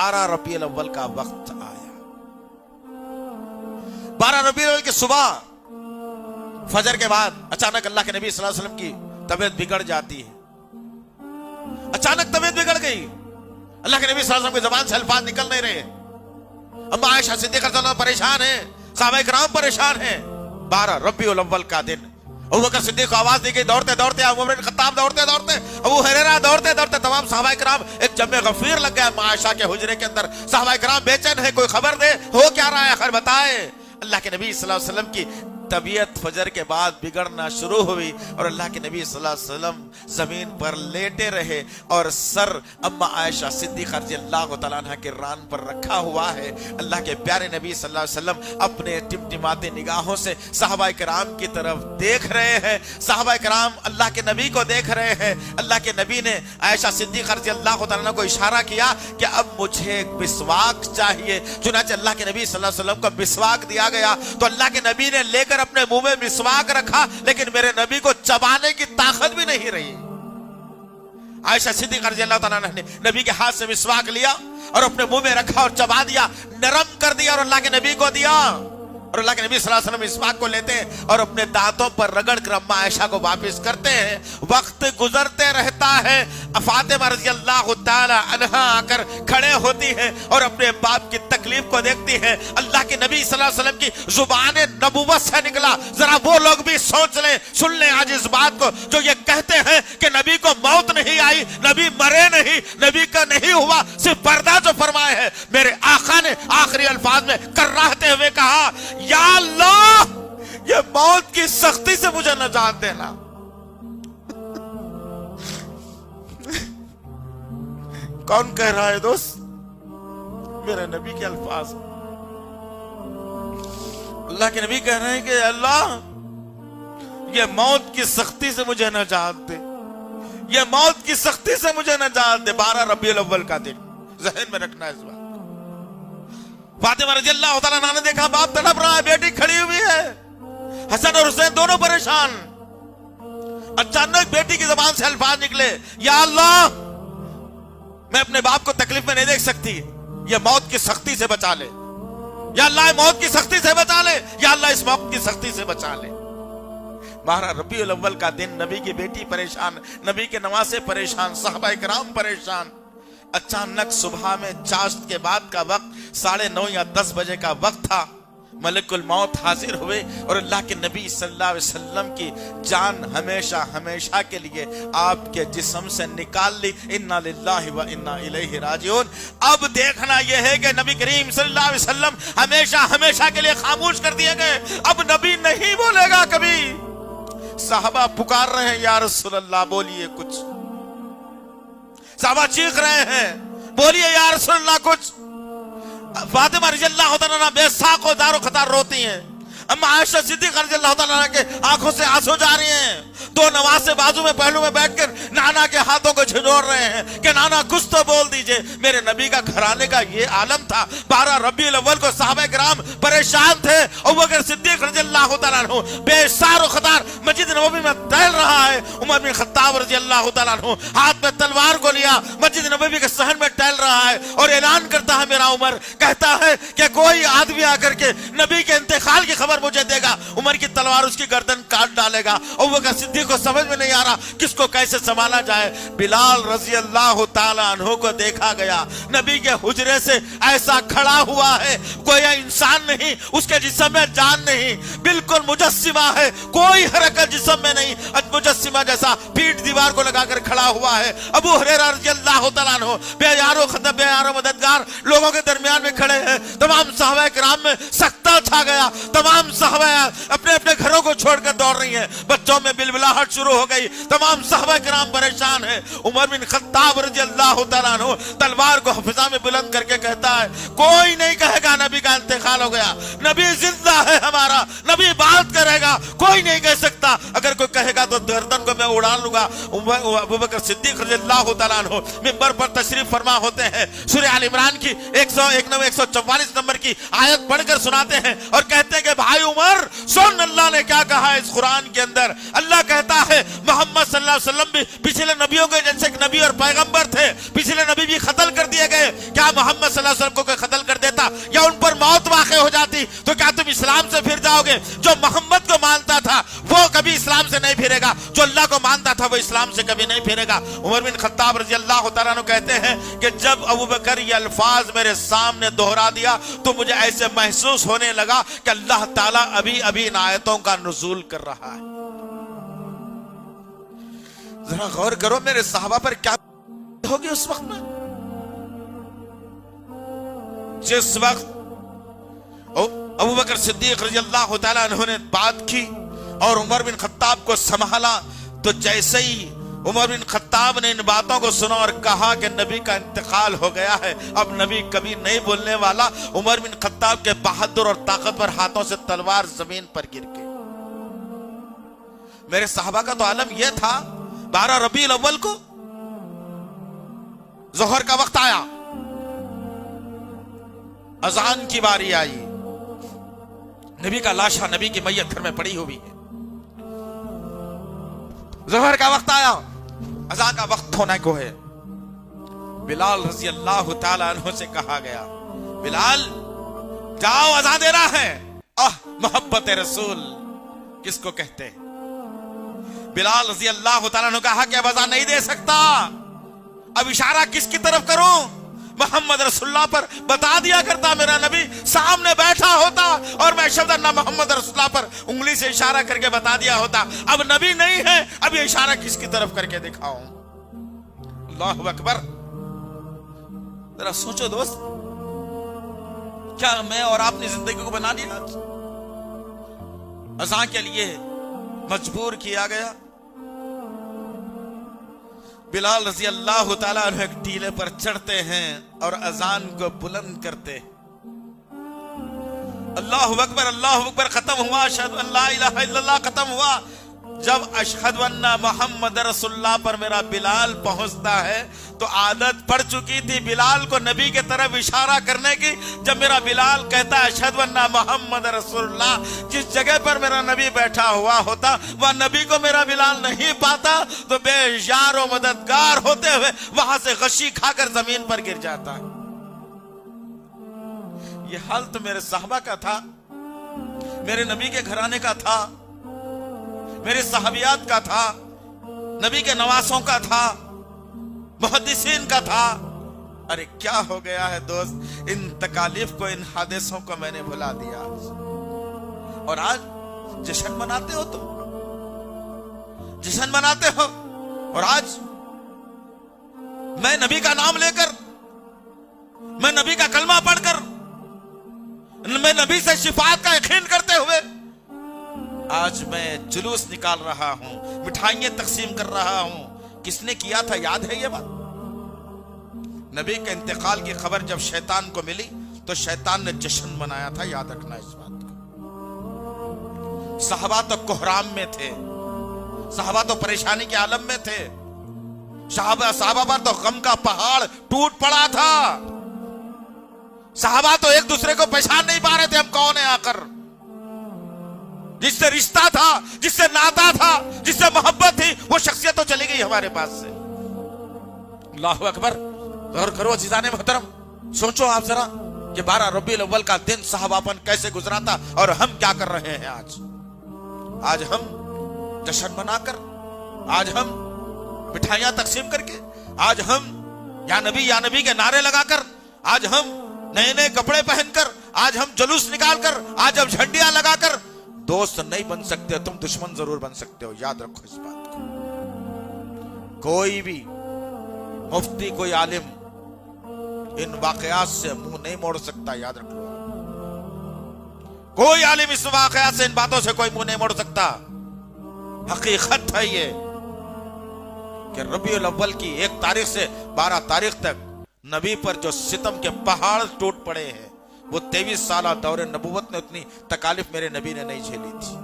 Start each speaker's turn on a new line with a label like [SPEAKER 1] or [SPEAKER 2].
[SPEAKER 1] 12 रबीउल अव्वल का वक्त आया। 12 रबीउल अव्वल की सुबह फजर के बाद अचानक अल्लाह के नबी सल्लल्लाहु अलैहि वसल्लम की तबीयत बिगड़ जाती है। अचानक तबीयत बिगड़ गई। अल्लाह के नबी सल्लल्लाहु अलैहि वसल्लम की जबान से अल्फाज निकल नहीं रहे। अम्मा आयशा सिद्दीक़ा रज़ियल्लाहु अन्हा परेशान है, सहाबा किराम परेशान है। 12 रबीउल अव्वल का दिन अबू बकर सिद्दीक़ को आवाज दी गई, दौड़ते दौड़ते उमर बिन खत्ताब दौड़ते दौड़ते, अबू हुरैरा दौड़ते दौड़ते, तमाम सहाबा किराम एक जम्मे गफीर लग गया अम्मा आयशा के हुजरे के अंदर। सहाबा किराम बेचैन है, कोई खबर दे, हो क्या रहा है, खैर बताए। अल्लाह के नबी सल्लल्लाहु अलैहि वसल्लम की तबीयत फजर के बाद बिगड़ना शुरू हुई और अल्लाह के नबी सल्लल्लाहु अलैहि वसल्लम जमीन पर लेटे रहे और सर अम्मा आयशा सिद्दीक़ा रज़ियल्लाहु तआला अन्हा के रान पर रखा हुआ है। अल्लाह के प्यारे नबी सल्लल्लाहु अलैहि वसल्लम अपने टिमटिमाते निगाहों से सहाबा किराम की तरफ देख रहे हैं। सहाबा किराम अल्लाह के नबी को देख रहे हैं। अल्लाह के नबी ने आयशा सिद्दीक़ा रज़ियल्लाहु तआला अन्हा को इशारा किया कि अब मुझे एक मिसवाक चाहिए। चुनांचे अल्लाह के नबी सल्लल्लाहु अलैहि वसल्लम को मिसवाक दिया गया तो अल्लाह के नबी ने लेकर अपने मुंह में मिसवाक रखा, लेकिन मेरे नबी को चबाने की ताकत भी नहीं रही। आयशा सिद्दीक़ा रज़ियल्लाहु तआला अन्हा ने नबी के हाथ से मिसवाक लिया और अपने मुंह में रखा और चबा दिया, नरम कर दिया और अल्लाह के नबी को दिया। और अल्लाह के नबी सल्लल्लाहु अलैहि वसल्लम मिसवाक को लेते हैं और अपने दांतों पर रगड़ कर अम्मा आयशा को वापस करते हैं। वक्त गुजरते रहता है। फातिमा रज़ियल्लाहु तआला अन्हा आकर खड़े होती हैं और अपने बाप की तकलीफ को देखती हैं। अल्लाह के नबी सल्लल्लाहु अलैहि वसल्लम की जुबान नबुव्वत से निकला। जरा वो लोग भी सोच लें, सुन लें आज इस बात को, जो ये कहते हैं कि नबी को मौत नहीं आई, नबी मरे नहीं, नबी का नहीं हुआ, सिर्फ पर्दा जो फरमाए है। मेरे आका ने आखिरी अल्फाज में कर्राहते हुए कहा, या अल्लाह ये मौत की सख्ती से मुझे नजात देना। कौन कह रहा है दोस्त? मेरे नबी के अल्फाज। अल्लाह के नबी कह रहे हैं कि अल्लाह ये मौत की सख्ती से मुझे नजात दे, ये मौत की सख्ती से मुझे नजात दे। 12 रबीउल अव्वल का दिन, ज़हन में रखना इस बात। फातिमा रज़ियल्लाहु तआला अन्हा ने देखा बाप तड़प रहा है, बेटी खड़ी हुई है, हसन और हुसैन दोनों परेशान। अचानक बेटी की जबान से अल्फाज निकले, या अल्लाह मैं अपने बाप को तकलीफ में नहीं देख सकती, ये मौत की सख्ती से बचा ले। या अल्लाह मौत की सख्ती से बचा ले, या अल्लाह इस मौत की सख्ती से बचा ले। 12 रबीउल अव्वल का दिन, नबी की बेटी परेशान, नबी के नवासे परेशान, सहाबा किराम परेशान। अचानक सुबह में चाश्त के बाद का वक्त 9:30 या 10 बजे का वक्त था। मलकुल मौत हाजिर हुए और अल्लाह के नबी सल्लल्लाहु अलैहि वसल्लम की जान हमेशा हमेशा के लिए आपके जिस्म से निकाल ली। इन्ना लिल्लाहि व इन्ना इलैहि राजिऊन। अब देखना यह है कि नबी करीम सल्लल्लाहु अलैहि वसल्लम हमेशा हमेशा के लिए खामोश कर दिए गए। अब नबी नहीं बोलेगा कभी। साहबा पुकार रहे हैं, या रसूल अल्लाह बोलिए कुछ। साहबा चीख रहे हैं, बोलिए या रसूल अल्लाह कुछ। फातिमा रज़ियल्लाहु तआला अन्हा बेसाको दारो खतार रोती हैं। अम्मा आयशा सिद्दीक़ा रज़ियल्लाहु तआला अन्हा के आंखों से आंसू जा रहे हैं। दो नवासे बाजू में पहलू में बैठकर नाना के हाथों को झिझोड़ रहे हैं कि नाना कुछ तो बोल दीजिए। मेरे नबी का घराने का ये आलम था। 12 रबीउल अव्वल को सहाबा किराम परेशान थे। अबू बकर सिद्दीक़ रज़ियल्लाहु तआला अन्हु बेसारो खतार मस्जिद नबवी में टहल रहा है। उमर बिन खत्ताब रज़ियल्लाहु तआला अन्हु हाथ में तलवार को लिया मस्जिद नबवी के सहन में टहल रहा है और ऐलान करता है, मेरा उमर कहता है कि कोई आदमी आकर के नबी के इंतकाल की खबर मुझे देगा, उमर की तलवार उसकी गर्दन काट डालेगा। अबू बकर सिद्दीक़ को समझ में नहीं आ रहा किसको कैसे संभाला जाए। बिलाल रज़ियल्लाहु ताला अन्हु को देखा गया, नबी के हुजरे से ऐसा खड़ा हुआ है, कोई इंसान नहीं, उसके जिस्म में जान नहीं, बिल्कुल मुजस्सिमा है, कोई हरकत जिस्म में नहीं, मुजस्सिमा जैसा पीठ दीवार को लगाकर खड़ा हुआ है। अबू हुरैरा रज़ियल्लाहु ताला अन्हु बेयारो खतब बेयारो मददगार लोगों के दरमियान में खड़े हैं। तमाम सहाबा किराम में सख्ता छा गया। तमाम सहाबा अपने अपने घरों को छोड़कर दौड़ रही हैं। बच्चों में बिलबिलाहट शुरू हो गई। तमाम सहाबा किराम परेशान है। उमर बिन खत्ताब रज़ियल्लाहु तआला अन्हु तलवार को फिजा में बुलंद करके कहता है, कोई नहीं कहेगा नबी का इंतकाल हो गया, नबी जिंदा है हमारा, नबी बात करेगा, कोई नहीं कह सकता। अगर कोई कहेगा तो गर्दन को मैं उड़ा लूंगा। अबू बकर सिद्दीक रज़ियल्लाहु तआला अन्हु मिंबर पर तशरीफ फरमा होते हैं। सूरह आल इमरान की 144 नंबर की आयत पढ़कर सुनाते ہیں اور کہتے ہیں کہ بھائی عمر سن اللہ نے کیا کہا ہے اس قرآن کے اندر. اللہ کہتا ہے محمد صلی اللہ علیہ وسلم بھی پچھلے نبیوں کے جیسے نبی اور پیغمبر تھے, پچھلے نبی بھی قتل کر دیے گئے. کیا محمد صلی اللہ علیہ وسلم کو کوئی قتل کر دیتا یا ان پر موت واقع ہو جاتی تو کیا تم اسلام سے پھر جاؤ گے؟ جو محمد کو مانتا تھا وہ کبھی اسلام سے نہیں پھرے گا, جو اللہ کو مانتا تھا وہ اسلام سے کبھی نہیں پھرے گا. عمر بن خطاب رضی اللہ تعالیٰ عنہ کہتے ہیں کہ جب ابوبکر یہ الفاظ میرے سامنے دہرا دیا تو مجھے ایسے محسوس ہونے لگا کہ اللہ تعالیٰ ابھی ابھی ان آیتوں کا نزول کر رہا ہے. ذرا غور کرو میرے صحابہ پر کیا ہوگی اس وقت میں. جس وقت ابوبکر صدیق رضی اللہ تعالیٰ عنہ نے بات کی اور عمر بن خطاب کو سنبھالا تو جیسے ہی عمر بن خطاب نے ان باتوں کو سنا اور کہا کہ نبی کا انتقال ہو گیا ہے, اب نبی کبھی نہیں بولنے والا, عمر بن خطاب کے بہادر اور طاقتور ہاتھوں سے تلوار زمین پر گر گئی. میرے صحابہ کا تو عالم یہ تھا, 12 ربیع الاول کو ظہر کا وقت آیا, اذان کی باری آئی, نبی کا لاشا نبی کی میت گھر میں پڑی ہوئی ہے, ظہر کا وقت آیا, اذان کا وقت ہونے کو ہے. بلال رضی اللہ تعالیٰ عنہ سے کہا گیا بلال جاؤ اذان دے رہا ہے. محبت رسول کس کو کہتے ہیں؟ بلال رضی اللہ تعالیٰ عنہ کہا کہ اب اذان نہیں دے سکتا, اب اشارہ کس کی طرف کروں؟ محمد رسول اللہ پر بتا دیا کرتا, میرا نبی سامنے بیٹھا ہوتا اور میں اشہد ان محمد رسول اللہ پر انگلی سے اشارہ کر کے بتا دیا ہوتا. اب نبی نہیں ہے, اب یہ اشارہ کس کی طرف کر کے دکھاؤں؟ اللہ اکبر. ذرا سوچو دوست, کیا میں اور آپ نے زندگی کو بنا لیا؟ اذان کے لیے مجبور کیا گیا. بلال رضی اللہ تعالیٰ عنہ ایک ٹیلے پر چڑھتے ہیں اور اذان کو بلند کرتے. اللہ اکبر اللہ اکبر ختم ہوا, اشہد ان لا الہ الا اللہ ختم ہوا. جب اشہد ان محمد رسول اللہ پر میرا بلال پہنچتا ہے تو عادت پڑ چکی تھی بلال کو نبی کے طرف اشارہ کرنے کی. جب میرا بلال کہتا ہے اشہد ان محمد رسول اللہ, جس جگہ پر میرا نبی بیٹھا ہوا ہوتا وہ نبی کو میرا بلال نہیں پاتا تو بے یار و مددگار ہوتے ہوئے وہاں سے غشی کھا کر زمین پر گر جاتا. یہ حال تو میرے صحابہ کا تھا, میرے نبی کے گھرانے کا تھا, میرے صحابیات کا تھا, نبی کے نواسوں کا تھا, محدثین کا تھا. ارے کیا ہو گیا ہے دوست, ان تکالیف کو, ان حادثوں کو میں نے بھلا دیا اور آج جشن مناتے ہو, تم جشن مناتے ہو. اور آج میں نبی کا نام لے کر, میں نبی کا کلمہ پڑھ کر, میں نبی سے شفاعت کا یقین کرتے ہوئے آج میں جلوس نکال رہا ہوں, مٹھائیاں تقسیم کر رہا ہوں. کس نے کیا تھا یاد ہے یہ بات؟ نبی کے انتقال کی خبر جب شیطان کو ملی تو شیطان نے جشن منایا تھا, یاد رکھنا اس بات کو. صحابہ تو کوہرام میں تھے, صحابہ تو پریشانی کے عالم میں تھے, صحابہ پر تو غم کا پہاڑ ٹوٹ پڑا تھا. صحابہ تو ایک دوسرے کو پہچان نہیں پا رہے تھے ہم کون ہیں. آ کر جس سے رشتہ تھا, جس سے ناتا تھا, جس سے محبت تھی, وہ شخصیت تو چلی گئی ہمارے پاس سے. اللہ اکبر. غور کرو عزیزان محترم, سوچو آپ ذرا کہ 12 ربیع الاول کا دن صحاباپن کیسے گزرا تھا اور ہم کیا کر رہے ہیں آج. آج ہم جشن منا کر, آج ہم مٹھائیاں تقسیم کر کے, آج ہم یا نبی کے نعرے لگا کر, آج ہم نئے نئے کپڑے پہن کر, آج ہم جلوس نکال کر, آج ہم جھنڈیاں لگا کر دوست نہیں بن سکتے, تم دشمن ضرور بن سکتے ہو. یاد رکھو اس بات کو. کوئی بھی مفتی, کوئی عالم ان واقعات سے منہ نہیں موڑ سکتا, یاد رکھ لو. کوئی عالم اس واقعات سے, ان باتوں سے کوئی منہ نہیں موڑ سکتا. حقیقت ہے یہ کہ ربیع الاول کی 1 تاریخ سے 12 تاریخ تک نبی پر جو ستم کے پہاڑ ٹوٹ پڑے ہیں, وہ 23 سالہ دور نبوت نے اتنی تکالیف میرے نبی نے نہیں جھیلی تھی.